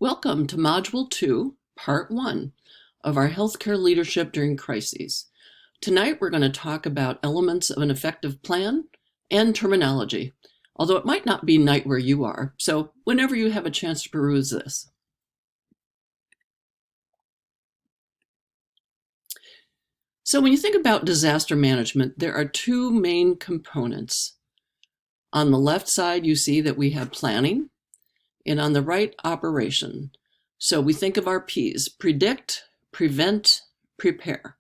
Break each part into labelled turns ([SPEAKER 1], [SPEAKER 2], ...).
[SPEAKER 1] Welcome to Module 2, Part 1 of our Healthcare Leadership During Crises. Tonight we're going to talk about elements of an effective plan and terminology, although it might not be night where you are, so whenever you have a chance to peruse this. So when you think about disaster management, there are two main components. On the left side, you see that we have planning, and on the right, operation. So we think of our P's: predict, prevent, prepare.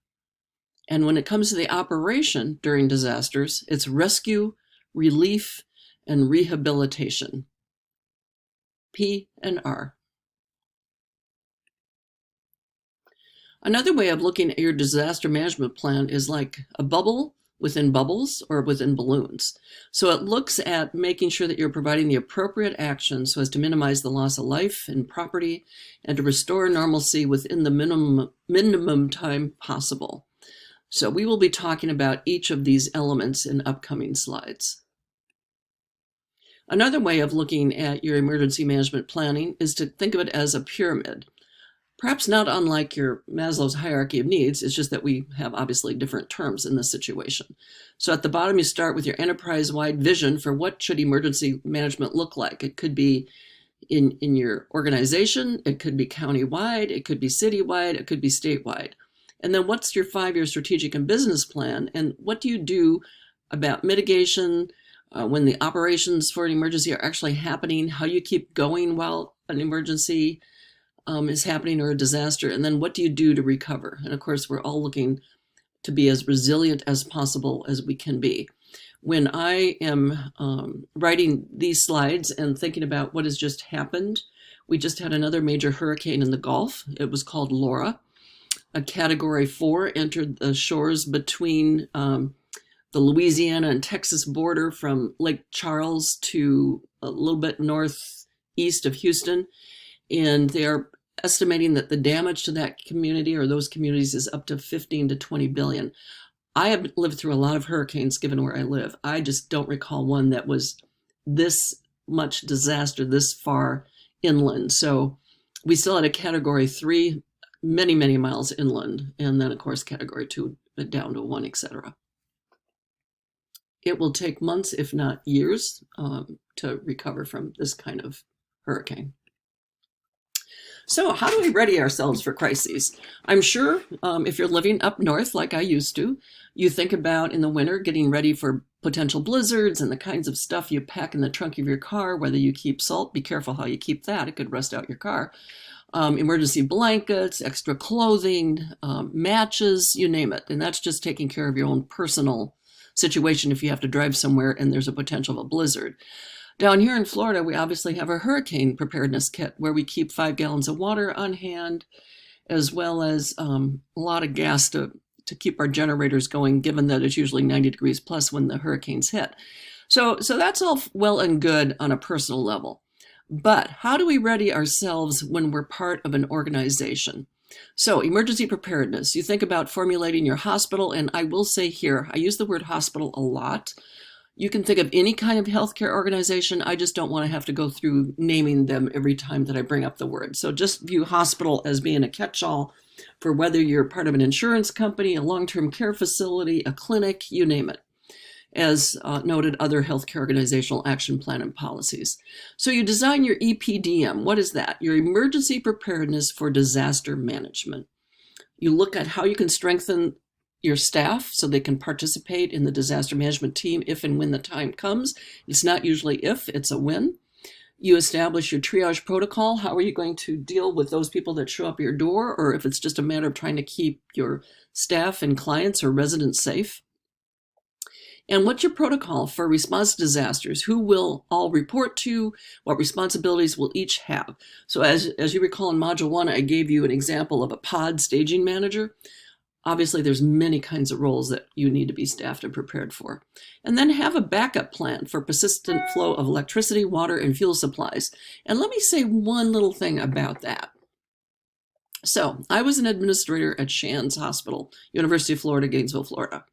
[SPEAKER 1] And when it comes to the operation during disasters, it's rescue, relief, and rehabilitation. P and R. Another way of looking at your disaster management plan is like a bubble within bubbles or within balloons. So it looks at making sure that you're providing the appropriate action so as to minimize the loss of life and property and to restore normalcy within the minimum time possible. So we will be talking about each of these elements in upcoming slides. Another way of looking at your emergency management planning is to think of it as a pyramid. Perhaps not unlike your Maslow's hierarchy of needs, it's just that we have obviously different terms in this situation. So at the bottom, you start with your enterprise-wide vision for what should emergency management look like. It could be in your organization, it could be county-wide, it could be city-wide, it could be statewide. And then what's your 5-year strategic and business plan, and what do you do about mitigation when the operations for an emergency are actually happening, how you keep going while an emergency is happening or a disaster, and then what do you do to recover? And of course, we're all looking to be as resilient as possible as we can be. When I am writing these slides and thinking about what has just happened, we just had another major hurricane in the Gulf. It was called Laura. A Category 4 entered the shores between the Louisiana and Texas border from Lake Charles to a little bit northeast of Houston. And they're estimating that the damage to that community or those communities is up to 15 to 20 billion. I have lived through a lot of hurricanes given where I live. I just don't recall one that was this much disaster this far inland. So we still had a Category 3 many, many miles inland. And then of course, Category 2 down to 1, etc. It will take months, if not years, to recover from this kind of hurricane. So how do we ready ourselves for crises? I'm sure if you're living up north like I used to, you think about in the winter getting ready for potential blizzards and the kinds of stuff you pack in the trunk of your car, whether you keep salt, be careful how you keep that, it could rust out your car. Emergency blankets, extra clothing, matches, you name it. And that's just taking care of your own personal situation if you have to drive somewhere and there's a potential of a blizzard. Down here in Florida, we obviously have a hurricane preparedness kit where we keep 5 gallons of water on hand, as well as a lot of gas to keep our generators going, given that it's usually 90 degrees plus when the hurricanes hit. So that's all well and good on a personal level. But how do we ready ourselves when we're part of an organization? So emergency preparedness, you think about formulating your hospital, and I will say here, I use the word hospital a lot. You can think of any kind of healthcare organization. I just don't want to have to go through naming them every time that I bring up the word. So just view hospital as being a catch-all for whether you're part of an insurance company, a long-term care facility, a clinic, you name it, as noted other healthcare organizational action plan and policies. So you design your EPDM. What is that? Your emergency preparedness for disaster management. You look at how you can strengthen your staff so they can participate in the disaster management team if and when the time comes. It's not usually if, it's a when. You establish your triage protocol. How are you going to deal with those people that show up at your door, or if it's just a matter of trying to keep your staff and clients or residents safe? And what's your protocol for response to disasters? Who will all report to? What responsibilities will each have? So as you recall in Module 1, I gave you an example of a pod staging manager. Obviously, there's many kinds of roles that you need to be staffed and prepared for. And then have a backup plan for persistent flow of electricity, water, and fuel supplies. And let me say one little thing about that. So I was an administrator at Shands Hospital, University of Florida, Gainesville, Florida.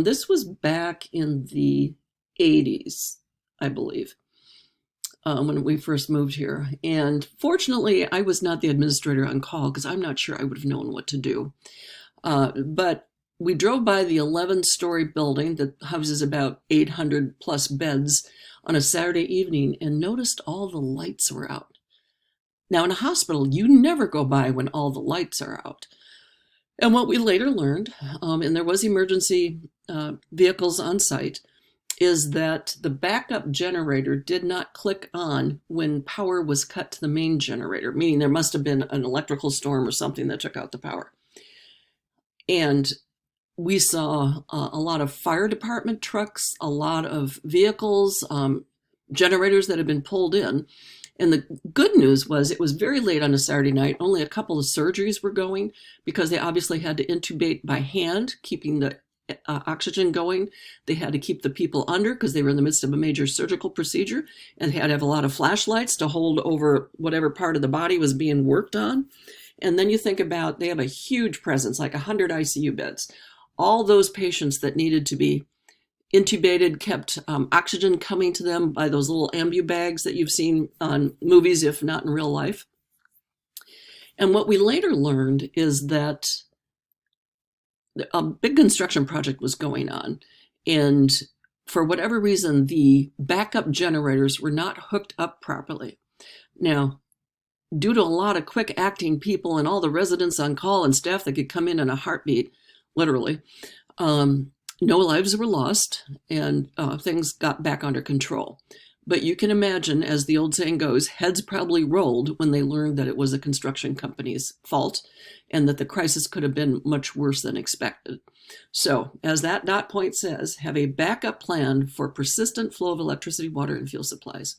[SPEAKER 1] This was back in the 80s, I believe. when we first moved here. And fortunately, I was not the administrator on call because I'm not sure I would have known what to do. But we drove by the 11-story building that houses about 800 plus beds on a Saturday evening and noticed all the lights were out. Now, in a hospital, you never go by when all the lights are out. And what we later learned, and there was emergency vehicles on site, is that the backup generator did not click on when power was cut to the main generator, meaning there must have been an electrical storm or something that took out the power. And we saw a lot of fire department trucks, a lot of vehicles, generators that had been pulled in. And the good news was it was very late on a Saturday night. Only a couple of surgeries were going because they obviously had to intubate by hand, keeping the oxygen going. They had to keep the people under because they were in the midst of a major surgical procedure, and they had to have a lot of flashlights to hold over whatever part of the body was being worked on. And then you think about, they have a huge presence, like 100 ICU beds. All those patients that needed to be intubated kept oxygen coming to them by those little ambu bags that you've seen on movies, if not in real life. And what we later learned is that a big construction project was going on, and for whatever reason, the backup generators were not hooked up properly. Now, due to a lot of quick acting people and all the residents on call and staff that could come in a heartbeat, literally, no lives were lost, and things got back under control. But you can imagine, as the old saying goes, heads probably rolled when they learned that it was a construction company's fault and that the crisis could have been much worse than expected. So, as that dot point says, have a backup plan for persistent flow of electricity, water, and fuel supplies.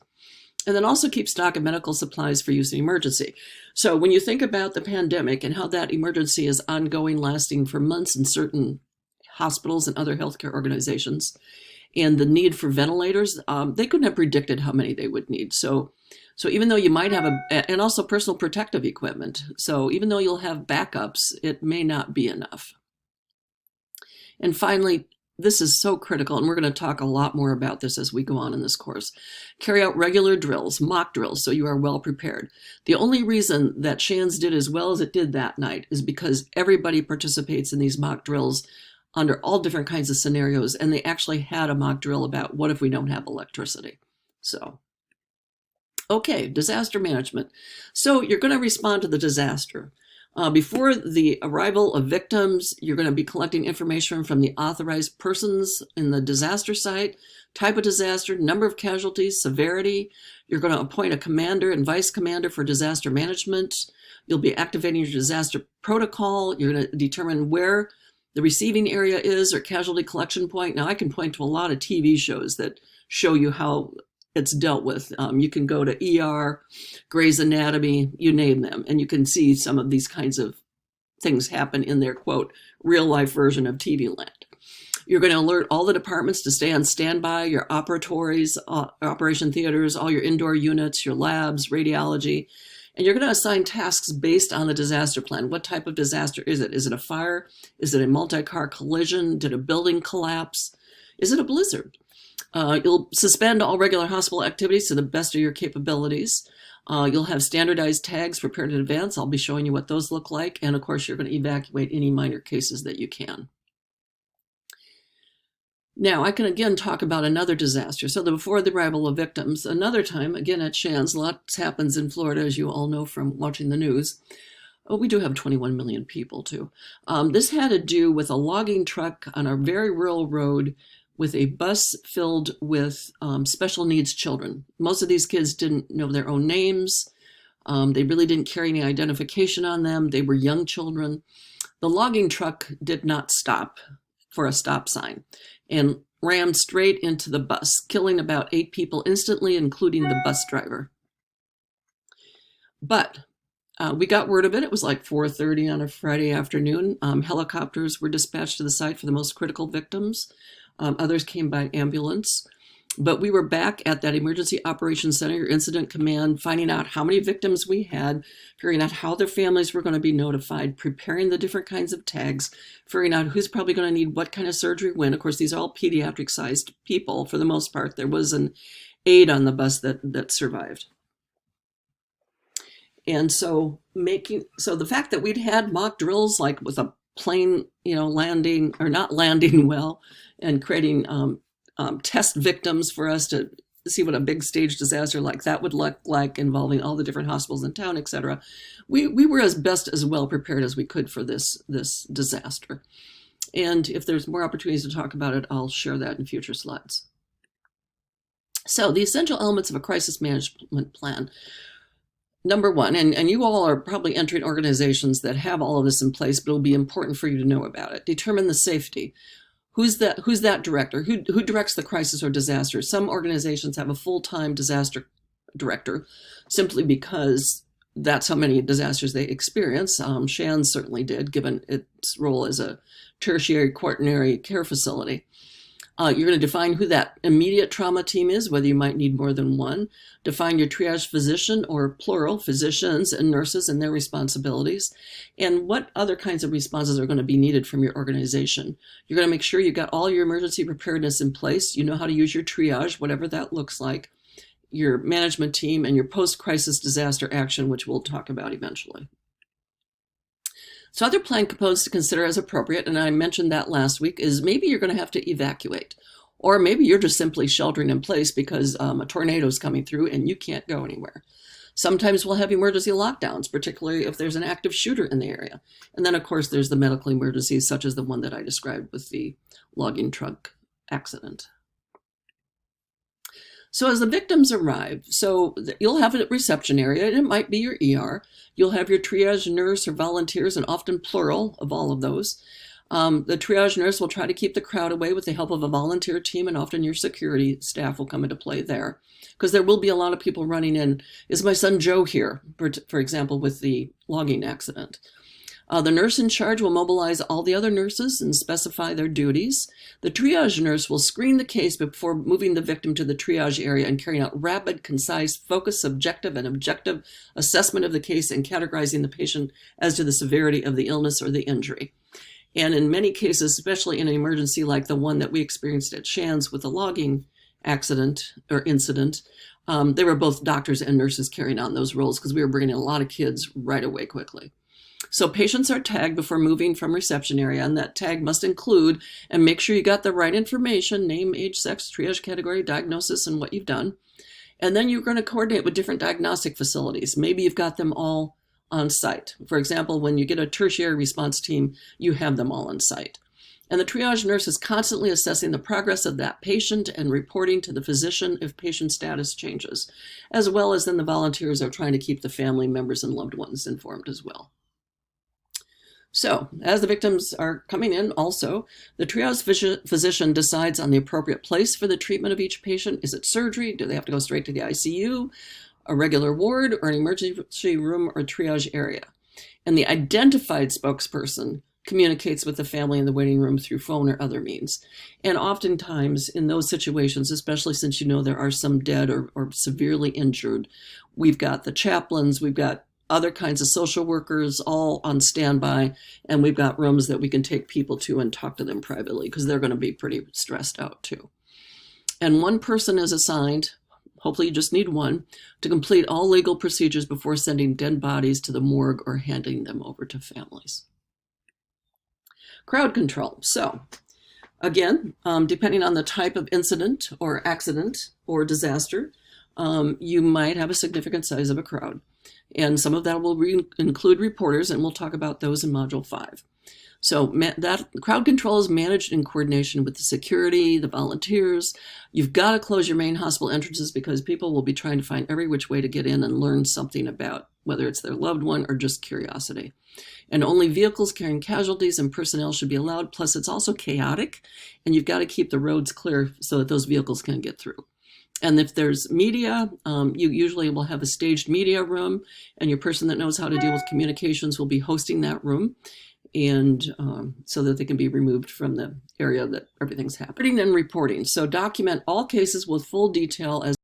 [SPEAKER 1] And then also keep stock of medical supplies for use in emergency. So when you think about the pandemic and how that emergency is ongoing, lasting for months in certain hospitals and other healthcare organizations, and the need for ventilators, they couldn't have predicted how many they would need. So even though you might have and also personal protective equipment. So even though you'll have backups, it may not be enough. And finally, this is so critical, and we're going to talk a lot more about this as we go on in this course. Carry out regular drills, mock drills, so you are well prepared. The only reason that Shands did as well as it did that night is because everybody participates in these mock drills under all different kinds of scenarios, and they actually had a mock drill about what if we don't have electricity. So, okay, disaster management. So you're going to respond to the disaster. Before the arrival of victims, you're going to be collecting information from the authorized persons in the disaster site, type of disaster, number of casualties, severity. You're going to appoint a commander and vice commander for disaster management. You'll be activating your disaster protocol. You're going to determine where the receiving area is or casualty collection point. Now, I can point to a lot of TV shows that show you how it's dealt with. You can go to ER, Grey's Anatomy, you name them, and you can see some of these kinds of things happen in their, quote, real-life version of TV land. You're going to alert all the departments to stay on standby, your operatories, operation theaters, all your indoor units, your labs, radiology, and you're going to assign tasks based on the disaster plan. What type of disaster is it? Is it a fire? Is it a multi-car collision? Did a building collapse? Is it a blizzard? You'll suspend all regular hospital activities to the best of your capabilities. You'll have standardized tags prepared in advance. I'll be showing you what those look like. And of course, you're going to evacuate any minor cases that you can. Now, I can again talk about another disaster. So before the arrival of victims, another time, again at Shands, lots happens in Florida, as you all know from watching the news. Oh, we do have 21 million people too. This had to do with a logging truck on a very rural road with a bus filled with special needs children. Most of these kids didn't know their own names. They really didn't carry any identification on them. They were young children. The logging truck did not stop for a stop sign and rammed straight into the bus, killing about 8 people instantly, including the bus driver. But we got word of it. It was like 4:30 on a Friday afternoon. Helicopters were dispatched to the site for the most critical victims. Others came by ambulance. But we were back at that emergency operations center, your incident command, finding out how many victims we had, figuring out how their families were going to be notified, preparing the different kinds of tags, figuring out who's probably going to need what kind of surgery when. Of course, these are all pediatric-sized people for the most part. There was an aide on the bus that survived. And so the fact that we'd had mock drills like with a plane, landing or not landing well, and creating test victims for us to see what a big stage disaster like that would look like, involving all the different hospitals in town, etc. We were as best as well prepared as we could for this disaster. And if there's more opportunities to talk about it, I'll share that in future slides. So the essential elements of a crisis management plan. Number one, and you all are probably entering organizations that have all of this in place, but it'll be important for you to know about it. Determine the safety. Who's that director? Who directs the crisis or disaster? Some organizations have a full-time disaster director simply because that's how many disasters they experience. Shands certainly did, given its role as a tertiary quaternary care facility. You're going to define who that immediate trauma team is, whether you might need more than one. Define your triage physician, or plural, physicians and nurses and their responsibilities, and what other kinds of responses are going to be needed from your organization. You're going to make sure you've got all your emergency preparedness in place. You know how to use your triage, whatever that looks like, your management team, and your post-crisis disaster action, which we'll talk about eventually. So other plan components to consider as appropriate, and I mentioned that last week, is maybe you're going to have to evacuate. Or maybe you're just simply sheltering in place because a tornado is coming through and you can't go anywhere. Sometimes we'll have emergency lockdowns, particularly if there's an active shooter in the area. And then, of course, there's the medical emergencies, such as the one that I described with the logging truck accident. So as the victims arrive, so you'll have a reception area, and it might be your ER. You'll have your triage nurse or volunteers, and often plural of all of those. The triage nurse will try to keep the crowd away with the help of a volunteer team, and often your security staff will come into play there, because there will be a lot of people running in. Is my son Joe here, for example, with the logging accident? The nurse in charge will mobilize all the other nurses and specify their duties. The triage nurse will screen the case before moving the victim to the triage area and carrying out rapid, concise, focused, subjective, and objective assessment of the case and categorizing the patient as to the severity of the illness or the injury. And in many cases, especially in an emergency like the one that we experienced at Shands with the logging accident or incident, they were both doctors and nurses carrying on those roles because we were bringing in a lot of kids right away quickly. So patients are tagged before moving from reception area, and that tag must include, and make sure you got the right information: name, age, sex, triage category, diagnosis, and what you've done. And then you're going to coordinate with different diagnostic facilities. Maybe you've got them all on site. For example, when you get a tertiary response team, you have them all on site. And the triage nurse is constantly assessing the progress of that patient and reporting to the physician if patient status changes, as well as then the volunteers are trying to keep the family members and loved ones informed as well. So, as the victims are coming in also, the triage physician decides on the appropriate place for the treatment of each patient. Is it surgery? Do they have to go straight to the ICU, a regular ward, or an emergency room or triage area? And the identified spokesperson communicates with the family in the waiting room through phone or other means. And oftentimes in those situations, especially since there are some dead or severely injured, we've got the chaplains, we've got other kinds of social workers all on standby, and we've got rooms that we can take people to and talk to them privately because they're going to be pretty stressed out too. And one person is assigned, hopefully you just need one, to complete all legal procedures before sending dead bodies to the morgue or handing them over to families. Crowd control. So again, depending on the type of incident or accident or disaster, you might have a significant size of a crowd. And some of that will include reporters, and we'll talk about those in Module 5. So that crowd control is managed in coordination with the security, the volunteers. You've got to close your main hospital entrances because people will be trying to find every which way to get in and learn something about whether it's their loved one or just curiosity. And only vehicles carrying casualties and personnel should be allowed. Plus, it's also chaotic, and you've got to keep the roads clear so that those vehicles can get through. And if there's media, you usually will have a staged media room, and your person that knows how to deal with communications will be hosting that room, and so that they can be removed from the area that everything's happening. And reporting. So document all cases with full detail as